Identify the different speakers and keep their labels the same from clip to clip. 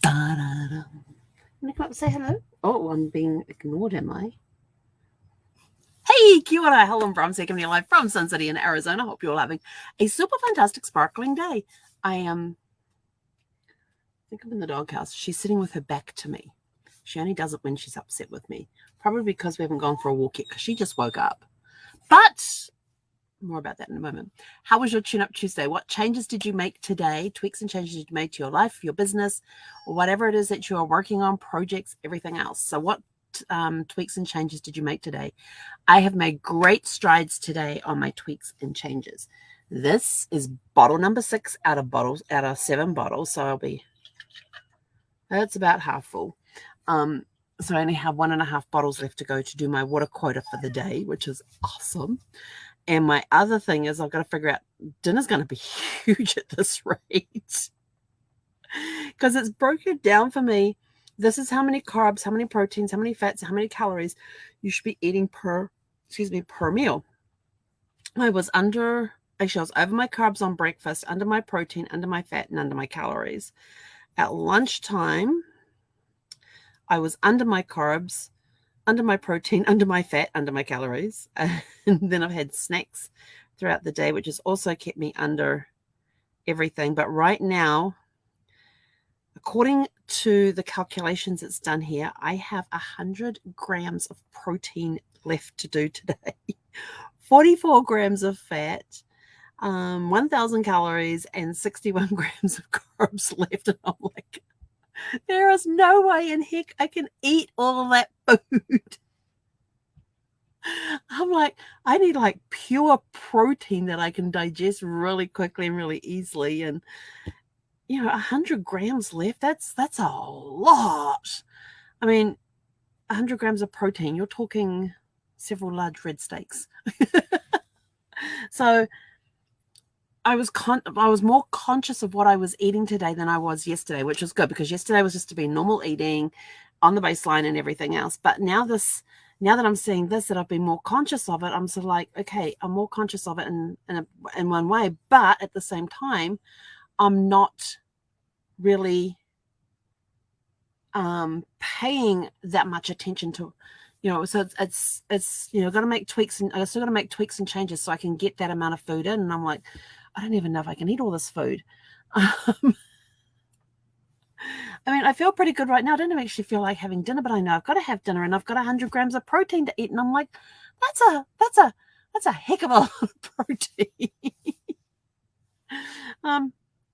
Speaker 1: Can you come up and say hello? Oh, I'm being ignored, am I? Hey, kia ora, Helen Brahms here, coming live from Sun City in Arizona. Hope you're all having a super fantastic, sparkling day. I think I'm in the doghouse. She's sitting with her back to me. She only does it when she's upset with me. Probably because we haven't gone for a walk yet, because she just woke up. But more about that in a moment. How was your tune-up Tuesday? What changes did you make today? Tweaks and changes you made to your life, your business, or whatever it is that you are working on, projects, everything else. So what tweaks and changes did you make today? I have made great strides today on my tweaks and changes. This is bottle number 6 out of 7 bottles. So that's about half full. So I only have 1.5 bottles left to go to do my water quota for the day, which is awesome. And my other thing is I've got to figure out dinner's going to be huge at this rate because it's broken down for me. This is how many carbs, how many proteins, how many fats, how many calories you should be eating per meal. I was over my carbs on breakfast, under my protein, under my fat, and under my calories. At lunchtime, I was under my carbs, under my protein, under my fat, under my calories. And then I've had snacks throughout the day, which has also kept me under everything. But right now, according to the calculations it's done here, I have 100 grams of protein left to do today, 44 grams of fat, 1,000 calories, and 61 grams of carbs left. And I'm like, there is no way in heck I can eat all of that food. I'm like, I need like pure protein that I can digest really quickly and really easily. And 100 grams left, that's a lot. I mean, 100 grams of protein, you're talking several large red steaks. So I was more conscious of what I was eating today than I was yesterday, which was good because yesterday was just to be normal eating on the baseline and everything else. But now that I'm seeing this, that I've been more conscious of it, I'm sort of like, okay, I'm more conscious of it in one way, but at the same time, I'm not really paying that much attention to, so it's got to make tweaks, and I still got to make tweaks and changes so I can get that amount of food in. And I'm like, I don't even know if I can eat all this food. I mean, I feel pretty good right now. I don't actually feel like having dinner, but I know I've got to have dinner, and I've got 100 grams of protein to eat. And I'm like, that's a heck of a lot of protein.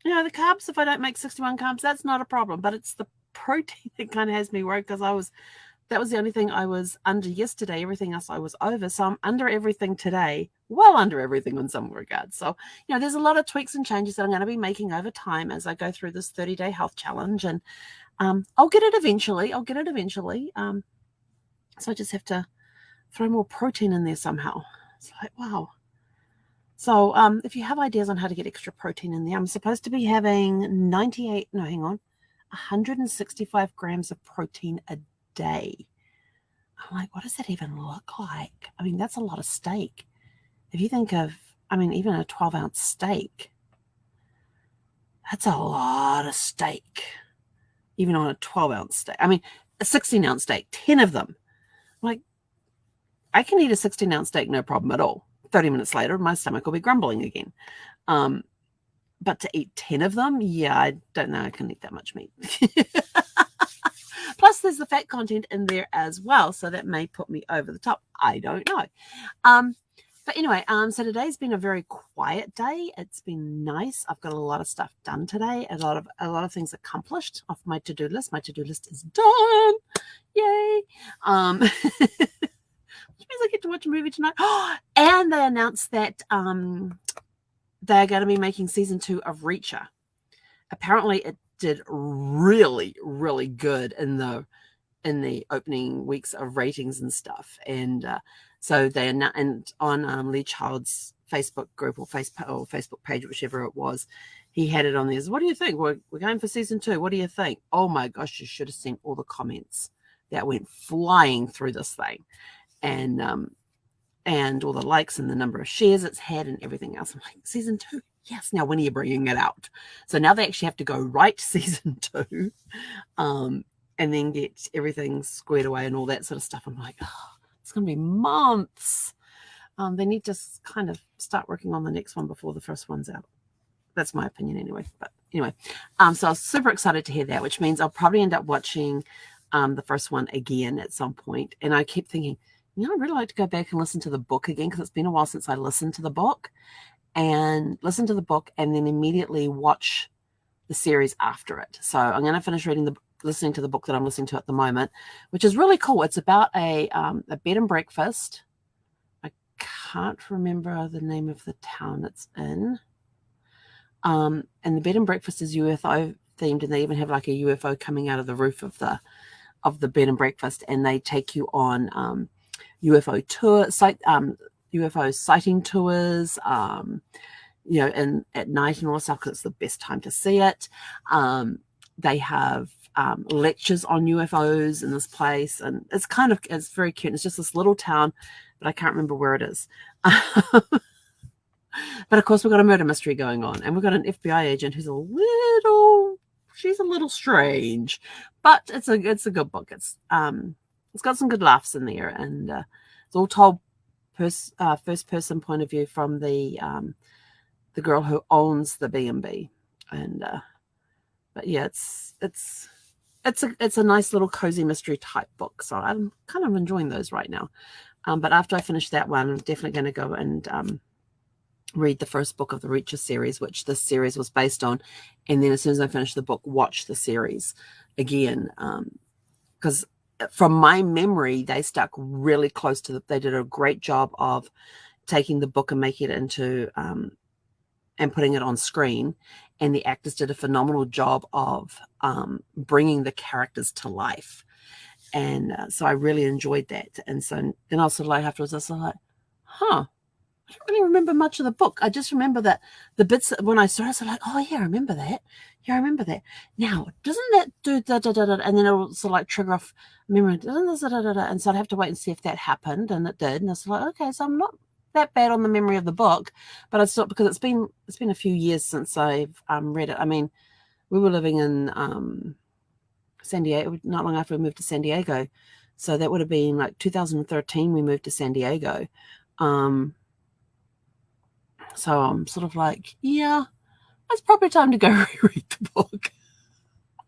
Speaker 1: The carbs, if I don't make 61 carbs, that's not a problem, but it's the protein that kind of has me worried because that was the only thing I was under yesterday. Everything else I was over. So I'm under everything today, well under everything in some regards. So, there's a lot of tweaks and changes that I'm going to be making over time as I go through this 30-day health challenge. And I'll get it eventually. So I just have to throw more protein in there somehow. It's like, wow. So if you have ideas on how to get extra protein in there, I'm supposed to be having 165 grams of protein a day. I'm like, what does that even look like? I mean, that's a lot of steak. If you think of, even a 12-ounce steak, that's a lot of steak, even on a 12-ounce steak. I mean, a 16-ounce steak, 10 of them. I'm like, I can eat a 16-ounce steak, no problem at all. 30 minutes later, my stomach will be grumbling again. But to eat 10 of them, yeah, I don't know I can eat that much meat. Plus, there's the fat content in there as well, so that may put me over the top. I don't know. But anyway, so today's been a very quiet day. It's been nice. I've got a lot of stuff done today, a lot of things accomplished off my to-do list. My to-do list is done. Yay. Which means I get to watch a movie tonight. And they announced that they're going to be making season 2 of Reacher. Apparently, it did really, really good in the opening weeks of ratings and stuff. And so they announced on Lee Child's Facebook group or Facebook page, whichever it was, he had it on there. What do you think? We're going for season 2. What do you think? Oh my gosh, you should have seen all the comments that went flying through this thing. And all the likes and the number of shares it's had and everything else. I'm like, season 2, Yes, now when are you bringing it out? So now they actually have to go write season 2, and then get everything squared away and all that sort of stuff. I'm like, oh, it's going to be months. They need to kind of start working on the next one before the first one's out. That's my opinion anyway. But anyway, so I was super excited to hear that, which means I'll probably end up watching the first one again at some point. And I keep thinking, I'd really like to go back and listen to the book again, because it's been a while since I listened to the book, and then immediately watch the series after it. So I'm going to finish listening to the book that I'm listening to at the moment, which is really cool. It's about a bed and breakfast. I can't remember the name of the town it's in. And the bed and breakfast is UFO themed, and they even have like a UFO coming out of the roof of the bed and breakfast, and they take you on UFO sighting tours, and at night and all stuff, because it's the best time to see it. They have lectures on UFOs in this place, and it's very cute. It's just this little town, but I can't remember where it is. But of course, we've got a murder mystery going on, and we've got an FBI agent who's she's a little strange, but it's a good book. It's got some good laughs in there, and it's all told first person point of view from the girl who owns the B&B, and but yeah, it's a nice little cozy mystery type book. So I'm kind of enjoying those right now. But after I finish that one, I'm definitely going to go and read the first book of the Reacher series, which this series was based on, and then as soon as I finish the book, watch the series again, because from my memory, they stuck really close to they did a great job of taking the book and making it into and putting it on screen, and the actors did a phenomenal job of bringing the characters to life, and so I really enjoyed that. And so then I was sort of like, afterwards I was like, I don't really remember much of the book. I just remember that the bits when I saw it, I was like, oh yeah, I remember that. Yeah, I remember that. Now, doesn't that do da da da da? And then it will sort of like trigger off memory. Da, da, da, da, da. And so I'd have to wait and see if that happened, and it did. And I was like, okay, so I'm not that bad on the memory of the book, but I thought, because it's been a few years since I've read it. I mean, we were living in San Diego not long after we moved to San Diego, so that would have been like 2013. We moved to San Diego. So I'm sort of like, yeah, it's probably time to go reread the book.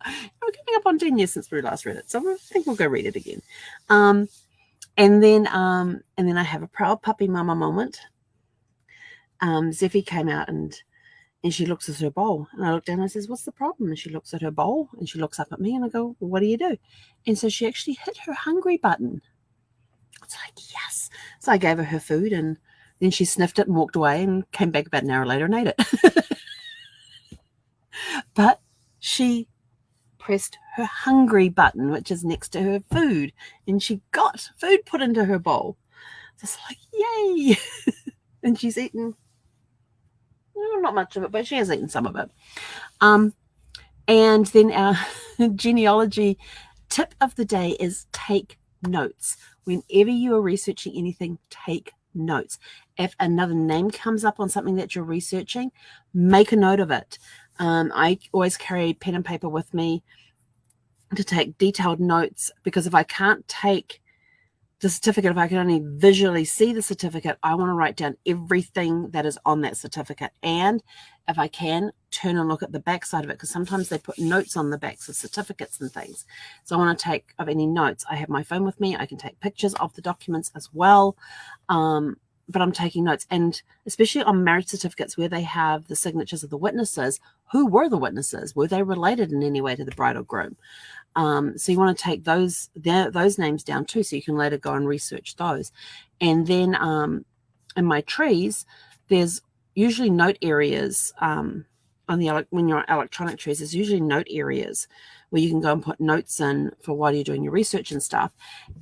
Speaker 1: We're coming up on 10 years since we last read it, so I think we'll go read it again. And then I have a proud puppy mama moment. Zephy came out and she looks at her bowl, and I look down and I says, "What's the problem?" And she looks at her bowl and she looks up at me, and I go, "Well, what do you do?" And so she actually hit her hungry button. It's like, yes. So I gave her food, and then she sniffed it and walked away and came back about an hour later and ate it. But she pressed her hungry button, which is next to her food, and she got food put into her bowl. So it's like, yay. And she's eaten, not much of it, but she has eaten some of it. And then our genealogy tip of the day is take notes. Whenever you are researching anything, take notes. If another name comes up on something that you're researching, make a note of it. I always carry pen and paper with me to take detailed notes, because if I can't take the certificate, if I can only visually see the certificate, I want to write down everything that is on that certificate. And if I can, turn and look at the back side of it, because sometimes they put notes on the backs of certificates and things. So I want to take of any notes. I have my phone with me. I can take pictures of the documents as well. But I'm taking notes, and especially on marriage certificates where they have the signatures of the witnesses. Who were the witnesses? Were they related in any way to the bride or groom? So you want to take those names down too, so you can later go and research those. And then in my trees, there's usually note areas when you're on electronic trees. There's usually note areas where you can go and put notes in for while you're doing your research and stuff.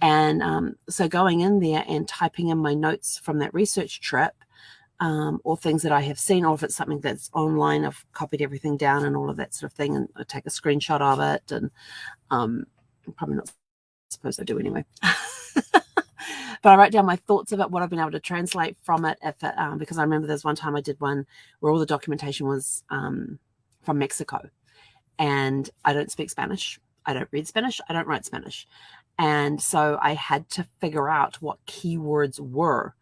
Speaker 1: And so going in there and typing in my notes from that research trip, or things that I have seen, or if it's something that's online, I've copied everything down and all of that sort of thing, and I take a screenshot of it. And I'm probably not supposed to do anyway. But I wrote down my thoughts about what I've been able to translate from it, because I remember there's one time I did one where all the documentation was from Mexico, and I don't speak Spanish. I don't read Spanish. I don't write Spanish. And so I had to figure out what keywords were.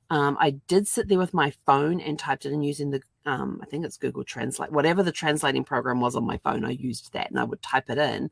Speaker 1: I did sit there with my phone and typed it in using the, I think it's Google Translate, whatever the translating program was on my phone, I used that, and I would type it in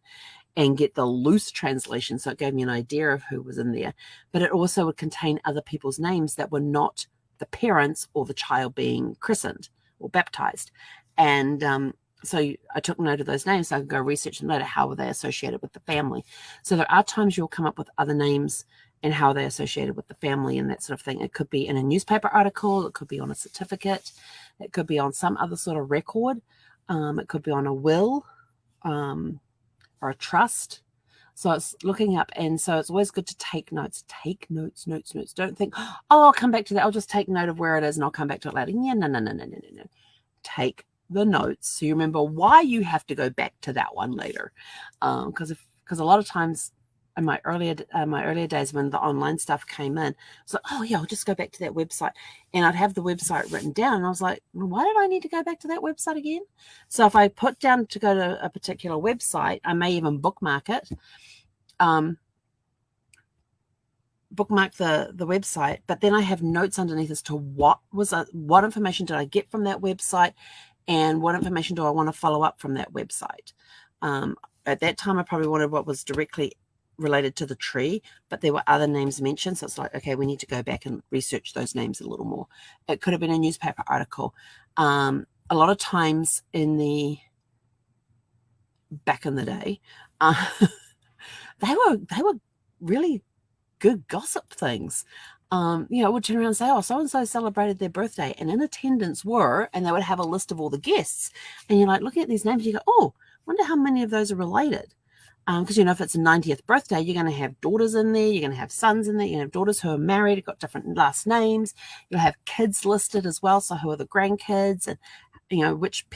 Speaker 1: and get the loose translation. So it gave me an idea of who was in there, but it also would contain other people's names that were not the parents or the child being christened or baptized. And so I took note of those names so I could go research and later how were they associated with the family. So there are times you'll come up with other names and how they're associated with the family and that sort of thing. It could be in a newspaper article. It could be on a certificate. It could be on some other sort of record. It could be on a will or a trust. So it's looking up. And so it's always good to take notes. Take notes. Don't think, oh, I'll come back to that. I'll just take note of where it is and I'll come back to it later. Yeah, no. Take the notes so you remember why you have to go back to that one later. Because a lot of times in my earlier days when the online stuff came in, it's like, oh yeah, I'll just go back to that website, and I'd have the website written down, and I was like, well, why did I need to go back to that website again? So if I put down to go to a particular website, I may even bookmark it, bookmark the website, but then I have notes underneath as to what information did I get from that website, and what information do I want to follow up from that website. At that time, I probably wanted what was directly related to the tree, but there were other names mentioned. So it's like, okay, we need to go back and research those names a little more. It could have been a newspaper article. A lot of times back in the day, they were really good gossip things. Would turn around and say, oh, so-and-so celebrated their birthday, and in attendance were, and they would have a list of all the guests. And you're like, looking at these names, you go, oh, wonder how many of those are related. Because, if it's a 90th birthday, you're going to have daughters in there, you're going to have sons in there, you're going to have daughters who are married, got different last names. You'll have kids listed as well, so who are the grandkids, and, which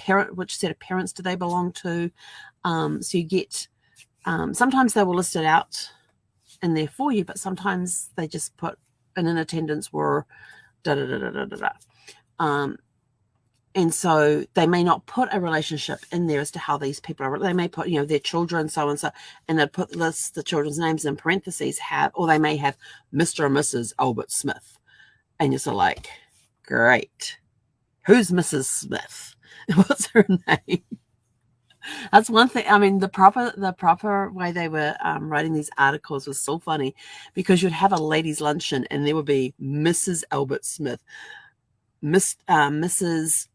Speaker 1: set of parents do they belong to. So you get, sometimes they will list it out in there for you, but sometimes they just put, and in attendance were da-da-da-da-da-da. And so they may not put a relationship in there as to how these people are. They may put, their children, so and so, and they put the children's names in parentheses or they may have Mr. and Mrs. Albert Smith. And you're sort of like, great. Who's Mrs. Smith? What's her name? That's one thing. I mean, the proper way they were writing these articles was so funny, because you'd have a ladies' luncheon and there would be Mrs. Albert Smith, Mrs.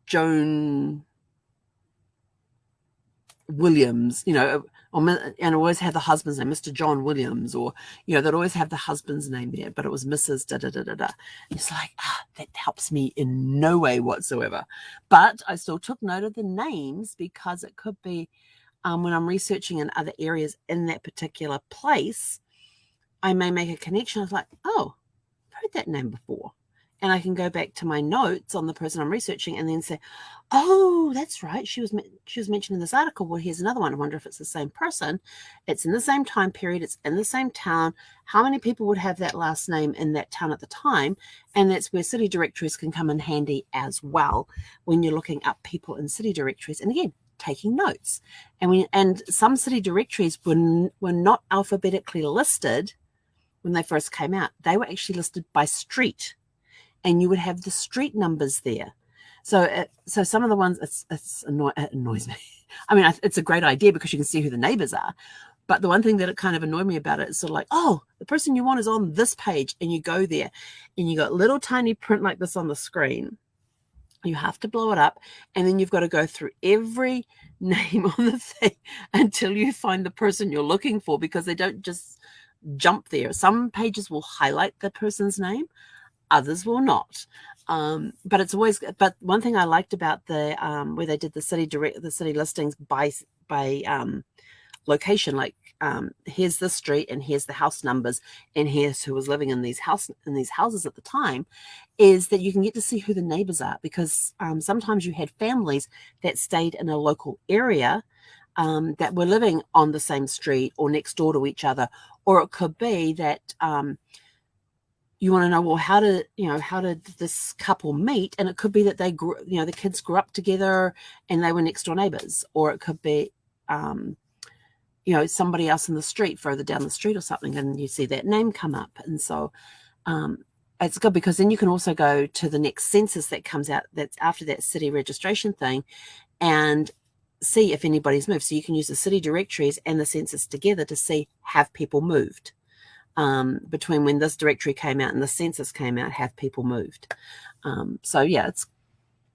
Speaker 1: Joan Williams, and always have the husband's name, Mr. John Williams, or, they'd always have the husband's name there, but it was Mrs. da-da-da-da-da. It's like, that helps me in no way whatsoever. But I still took note of the names, because it could be when I'm researching in other areas in that particular place, I may make a connection. I was like, oh, I've heard that name before. And I can go back to my notes on the person I'm researching and then say, oh, that's right. She was mentioned in this article. Well, here's another one. I wonder if it's the same person. It's in the same time period. It's in the same town. How many people would have that last name in that town at the time? And that's where city directories can come in handy as well when you're looking up people in city directories. And again, taking notes. And some city directories were not alphabetically listed when they first came out. They were actually listed by street. And you would have the street numbers there. So some of the ones, it annoys me. I mean, it's a great idea because you can see who the neighbors are. But the one thing that it kind of annoyed me about it is sort of like, oh, the person you want is on this page, and you go there and you got little tiny print like this on the screen. You have to blow it up, and then you've got to go through every name on the thing until you find the person you're looking for, because they don't just jump there. Some pages will highlight the person's name. Others will not, but it's always. But one thing I liked about the where they did the city listings by location, like here's the street and here's the house numbers and here's who was living in these houses at the time, is that you can get to see who the neighbors are, because sometimes you had families that stayed in a local area that were living on the same street or next door to each other, or it could be that you want to know, well, how did this couple meet? And it could be that they grew, the kids grew up together and they were next door neighbors, or it could be, somebody else in the street, further down the street or something, and you see that name come up. And so it's good, because then you can also go to the next census that comes out that's after that city registration thing and see if anybody's moved. So you can use the city directories and the census together to see, have people moved? Between when this directory came out and the census came out, have people moved? So yeah,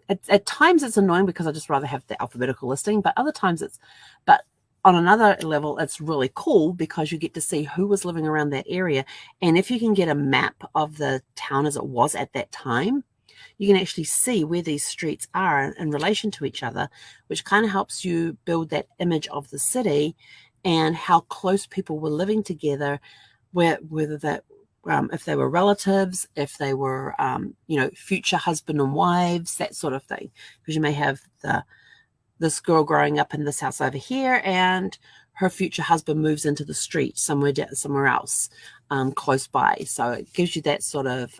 Speaker 1: at times it's annoying because I just rather have the alphabetical listing, but other times but on another level, it's really cool because you get to see who was living around that area. And if you can get a map of the town as it was at that time, you can actually see where these streets are in relation to each other, which kind of helps you build that image of the city and how close people were living together, whether that if they were relatives, if they were future husband and wives, that sort of thing. Because you may have this girl growing up in this house over here, and her future husband moves into the street somewhere else close by. So it gives you that sort of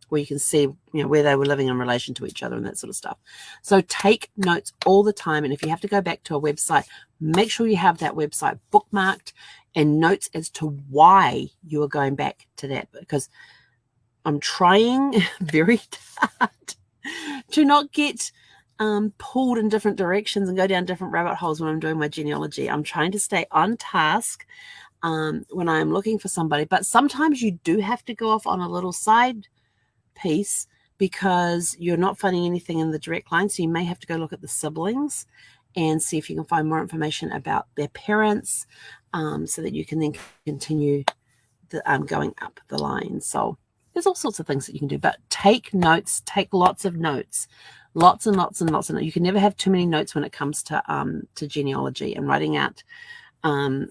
Speaker 1: where you can see where they were living in relation to each other and that sort of stuff. So take notes all the time, and if you have to go back to a website, make sure you have that website bookmarked and notes as to why you are going back to that, because I'm trying very hard to not get pulled in different directions and go down different rabbit holes when I'm doing my genealogy. I'm trying to stay on task when I'm looking for somebody, but sometimes you do have to go off on a little side piece because you're not finding anything in the direct line. So you may have to go look at the siblings and see if you can find more information about their parents, so that you can then continue going up the line. So there's all sorts of things that you can do, but take notes, take lots of notes, lots and lots and lots of notes. You can never have too many notes when it comes to genealogy and writing out on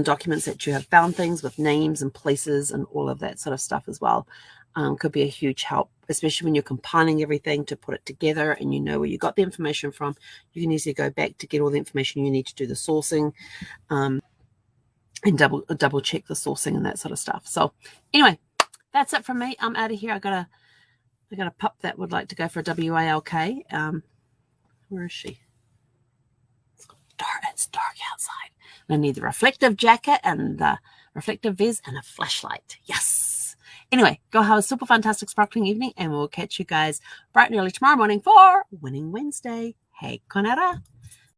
Speaker 1: documents that you have found things with names and places and all of that sort of stuff as well. Could be a huge help, especially when you're compiling everything to put it together and you know where you got the information from. You can easily go back to get all the information you need to do the sourcing, and double check the sourcing and that sort of stuff. So anyway, that's it from me. I'm out of here. I got a pup that would like to go for a WALK. Where is she? It's dark outside. I need the reflective jacket and the reflective vis and a flashlight. Yes. Anyway, go have a super fantastic sparkling evening, and we'll catch you guys bright and early tomorrow morning for Winning Wednesday. Hey, Conera.